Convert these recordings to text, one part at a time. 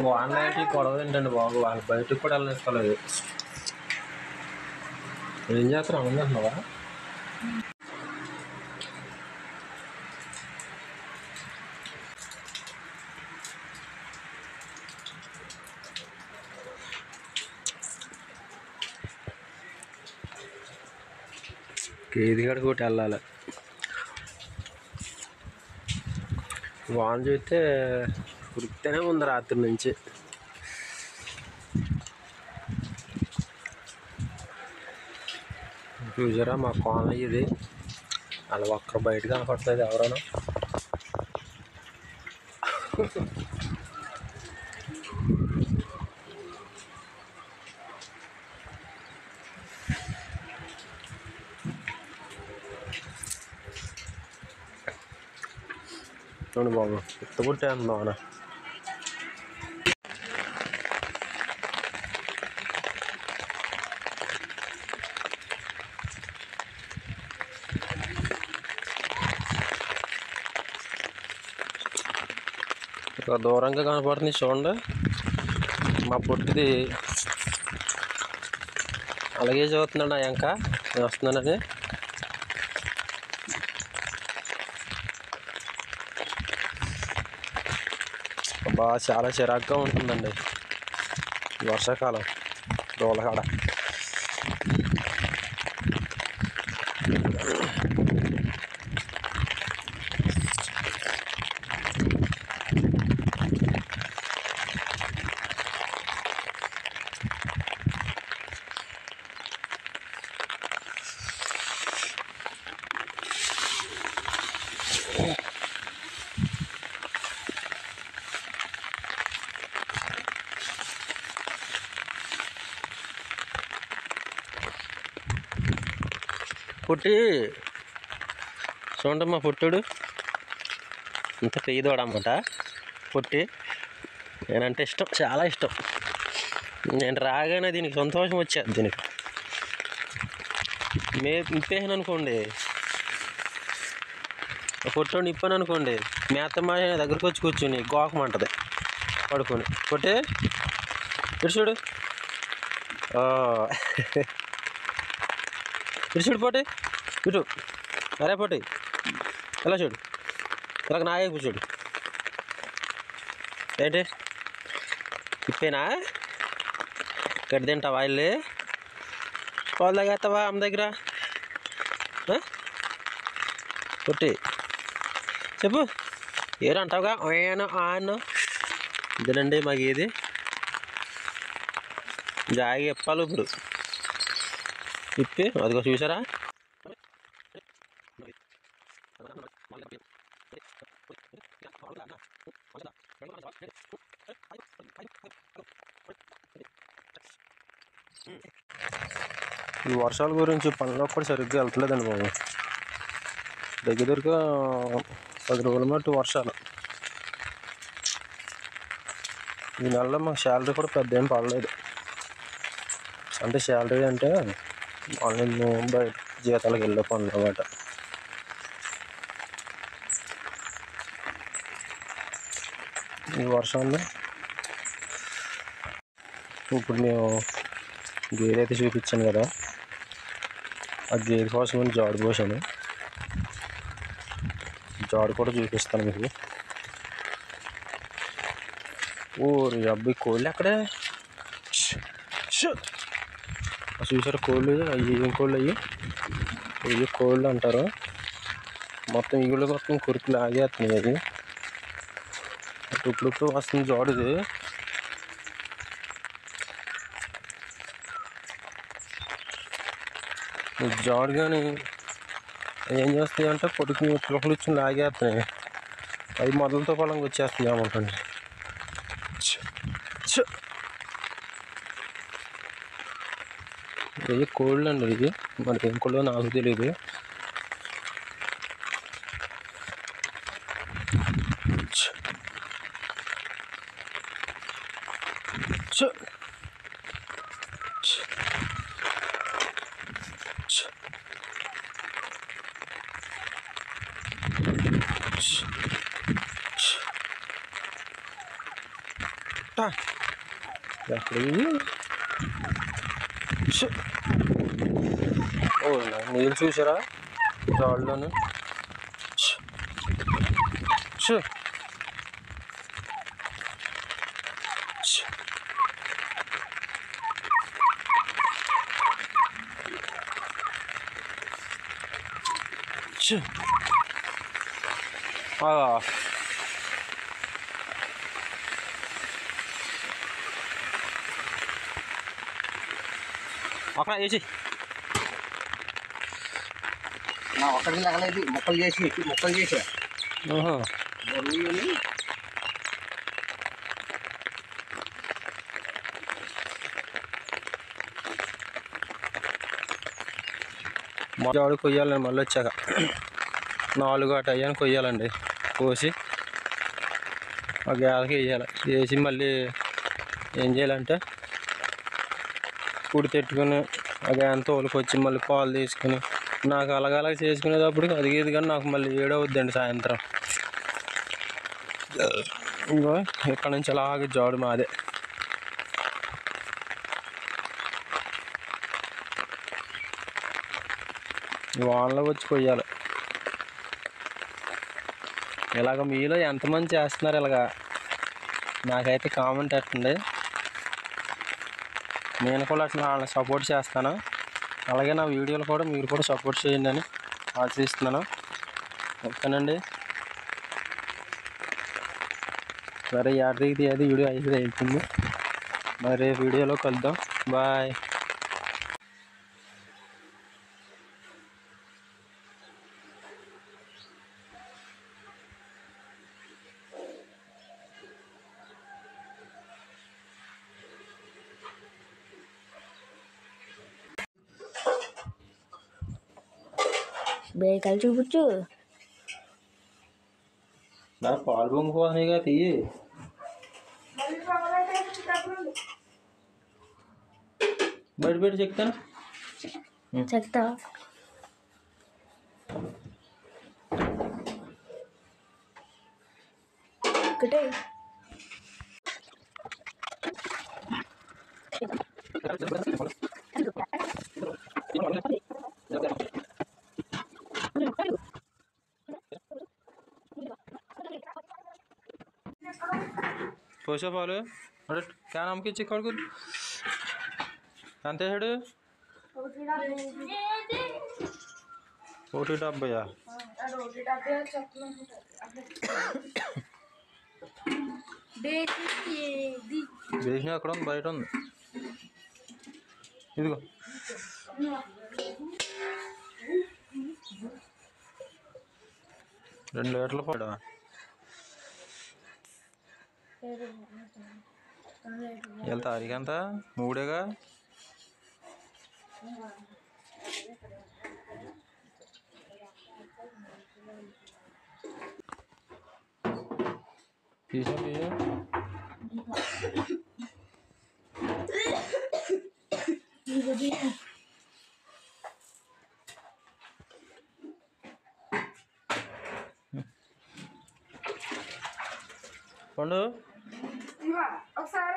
వానలాంటి గొడవ ఏంటండి బాబు, వాళ్ళు బయటకు కూడా వెళ్ళనిస్తలేదు. ఏం చేస్తారు అనుకుంటున్నావా? కేది గడికి ఒకటి వెళ్ళాలి. వాన చూస్తే ఉరికితేనే ఉంది రాత్రి నుంచి. చూసారా మా కాలనీ ఇది, అలా ఒక్కరు బయట కనపడలేదు ఎవరైనా. చూడండి బాబు, ఎత్తుకుంటే అందామనా. ఇక్కడ దూరంగా కనపడుతుంది చూడండి మా పొట్టిది, అలాగే చూస్తున్నాడు ఇంకా నేను వస్తున్నానని. బాగా చాలా చిరాకుగా ఉంటుందండి వర్షాకాలం దోలకాడ. పుట్టి చూడండి మా పుట్టుడు ఇంత పెయ్యదోడు అన్నమాట. పుట్టి నేనంటే ఇష్టం, చాలా ఇష్టం. నేను రాగానే దీనికి సంతోషం వచ్చేది. దీనికి ఇప్పేసాను అనుకోండి, పొట్టోని ఇప్పాను అనుకోండి, మేతమ్మ దగ్గరకు వచ్చి కూర్చుని గోకమంటది పడుకొని. పొట్టి ఇటు చూడు, ఇటు చూడు పొట్టి, ఇటు. అరే పొట్టి ఎలా చూడు, ఇలాగ నాగే కూర్చోడు. ఏంటి ఇప్పేనా? గడ్డి తింటావా? వెళ్ళి పాలు తాగేస్తావా అమ్మ దగ్గర? పొట్టి చెప్పు, ఏరు అంటావుగా ఆను. ఇదేనండి మాకు ఏది జాగి ఇప్పాలి. ఇప్పుడు ఇప్పి అదిగో చూసారా, ఈ వర్షాల గురించి పనిలో కూడా సరిగ్గా వెళ్తలేదండి బాబు. దగ్గరగా 10 రోజుల మట్టి వర్షాలు. ఈ నెలలో మాకు శాలరీ కూడా పెద్ద ఏం పడలేదు. అంటే శాలరీ అంటే ఆన్లైన్ బయట జీతాలకు వెళ్ళే పనులు అన్నమాట. ఈ వర్షంలో ఇప్పుడు మేము గేదె అయితే చూపించాను కదా, ఆ గేదె కోసం జాడు పోసాను. జాడు కూడా చూపిస్తాను మీకు. ఓ అబ్బాయి కోళ్ళు అక్కడే చూసారు కోళ్ళు. అవి ఏం కోళ్ళు? అవి కోళ్ళు అంటారు. మొత్తం ఈగుళ్ళు మొత్తం కొరికి లాగేస్తున్నాయి. అది ఇప్పుడు వస్తుంది జాడుది. జాడు కానీ ఏం చేస్తాయి అంటే కొడుకుని పిల్లలు ఇచ్చి లాగేస్తున్నాయి. అవి మొదలతో పొలంగా వచ్చేస్తున్నాయి అన్నమాట. ఇది కోళ్ళు అండి. ఇది మనకి ఏం కోళ్ళో నాకు తెలియదు. పొట్ట ఎక్కడికి ఓ నీళ్ళు చూసారా జాడులోని అక్కడ వేసి ఒక్కడికి లాగలేదు మొక్కలు చేసా జాడు కొయ్యాలండి మళ్ళీ వచ్చాక 4 అటు అయ్యాను కొయ్యాలండి కోసి ఆ గేదకి వేయాలి వేసి మళ్ళీ ఏం చేయాలంటే కుడి తెట్టుకుని ఆ గేదె తోలుకొచ్చి మళ్ళీ పాలు తీసుకుని నాకు అలాగ చేసుకునేటప్పుడు అది ఇది కానీ నాకు మళ్ళీ 7 అవుద్దండి సాయంత్రం. ఇంకో ఇక్కడ నుంచి అలాగే జాడు మాదే. వానలో వచ్చి కొయ్యాలి. ఇలాగ మీలో ఎంతమంది చేస్తున్నారు ఇలాగా నాకైతే కామెంట్ పెట్టండి. నేను కూడా అట్లా వాళ్ళని సపోర్ట్ చేస్తాను. అలాగే నా వీడియోలు కూడా మీరు కూడా సపోర్ట్ చేయండి అని ఆశిస్తున్నాను. ఓకేనండి. సరే యాడికి అది వీడియో అయిపోయింది. మరి రేపు వీడియోలో కలుద్దాం. బాయ్. బేకాలు చూపించు. నా పాలు పొంగిపోతున్నాయిగా తీయి. బయట చెప్తాను చెప్తా. ఒకటే పోసే పాలు అడే క్యాన్ అమ్మకి ఇచ్చి కొడుకు ఎంత వేసాడు? 170. బేసిన అక్కడ ఉంది, బయట ఉంది. ఇదిగో 2 లీటర్లు పడా. ఎంత అరిగంత 3గా తీసా పండు ఒకసారి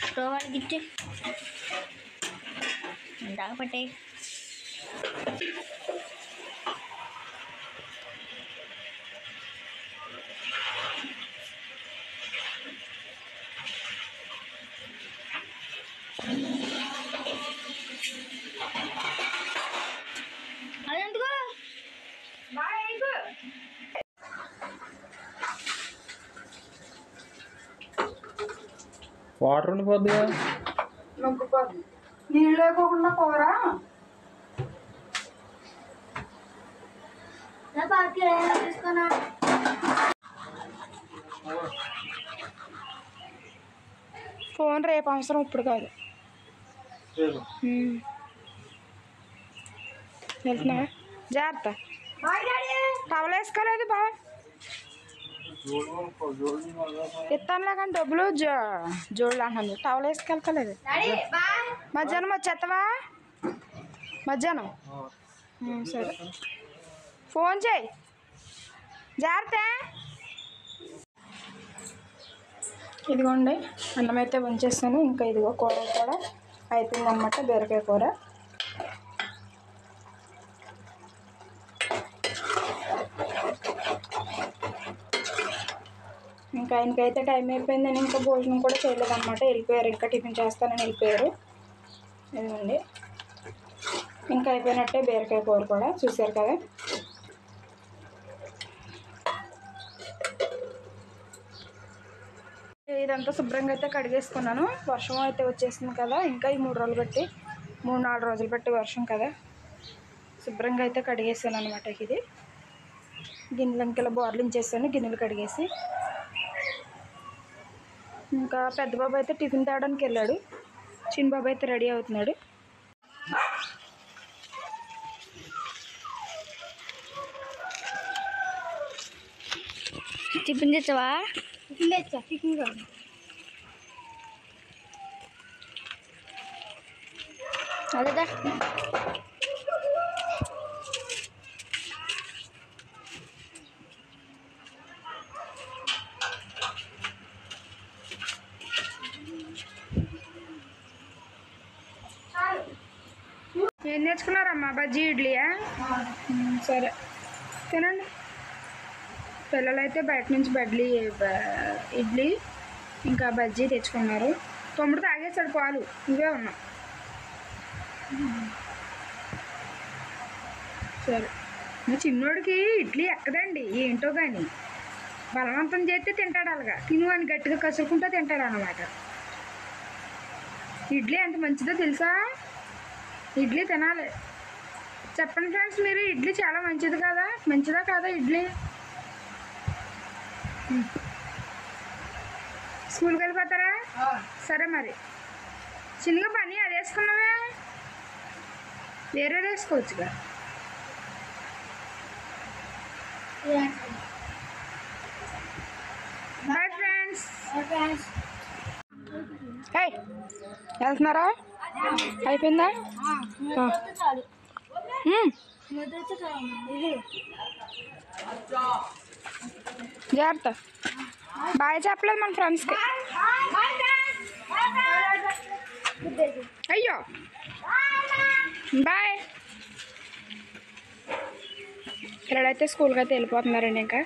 స్టవ్ వెలిగించి దాగపట్టే అదెందుకు వాటర్ ఉండిపోద్దిగా. నొక్కుపోద్ది నీళ్ళు లేకోకుండా కూర తీసుకున్నా ఫోన్ రేపు అవసరం ఇప్పుడు కాదు. వెళ్తున్నా జాగ్రత్త. టవల్ వేసుకోలేదు బా ఇస్తానులే కానీ డబ్బులు జోడులు అంటుంది. టవల్ వేసుకెళ్తలేదు. మధ్యాహ్నం వచ్చేస్తావా? మధ్యాహ్నం సరే ఫోన్ చేయి. జాగ్రత్త. ఇదిగోండి అన్నం అయితే వంచేస్తాను. ఇంకా ఇదిగో కూర కూడా అయిపోయిందన్నమాట. బీరకాయ కూర. ఇంకా ఆయనకైతే టైం అయిపోయిందని ఇంకా భోజనం కూడా చేయలేదన్నమాట. వెళ్ళిపోయారు. ఇంకా టిఫిన్ చేస్తానని వెళ్ళిపోయారు. ఇదిగోండి ఇంకా అయిపోయినట్టే బీరకాయ కూర కూడా. చూసారు కదా. ఇదంతా శుభ్రంగా అయితే కడిగేసుకున్నాను. వర్షం అయితే వచ్చేసింది కదా. ఇంకా ఈ 3-4 రోజులు బట్టి వర్షం కదా. శుభ్రంగా అయితే కడిగేసాను అనమాట. ఇది గిన్నెలు ఇంకెలా బోర్లించేసాను గిన్నెలు కడిగేసి. ఇంకా పెద్ద బాబు అయితే టిఫిన్ తేవడానికి వెళ్ళాడు. చిన్న బాబు అయితే రెడీ అవుతున్నాడు. టిఫిన్ తెచ్చావా? టిఫిన్ తెచ్చా. టిఫిన్ కాదు అదేదా. ఏం నేర్చుకున్నారమ్మా? బజ్జీ ఇడ్లీయా? సరే తినండి. పిల్లలైతే బయట నుంచి ఇడ్లీ ఇంకా బజ్జీ తెచ్చుకున్నారు. తమ్ముడు తాగేసాడు పాలు. ఇవే ఉన్నాం. సరే మా చిన్నోడికి ఇడ్లీ ఎక్కదండి ఏంటో కానీ. బలవంతం చేస్తే తింటాడు. అలాగా తిను అని గట్టిగా కసురుకుంటూ తింటాడు అన్నమాట. ఇడ్లీ ఎంత మంచిదో తెలుసా? ఇడ్లీ తినాలి. చెప్పండి ఫ్రెండ్స్, మీరు ఇడ్లీ చాలా మంచిది కదా. మంచిదా కాదా ఇడ్లీ? స్కూల్కి వెళ్ళిపోతారా? సరే మరి. చిన్నగా పని అది వేసుకున్నావే, వేరే వేసుకోవచ్చుగా. Bye friends. హే వెళ్తున్నారా? అయిపోయిందా? జాగ్రత్త. బాయ్ చెప్పలేదు మన ఫ్రెండ్స్కి. అయ్యో బాయ్. పిల్లలైతే స్కూల్కి అయితే వెళ్ళిపోతున్నారండి. ఇంకా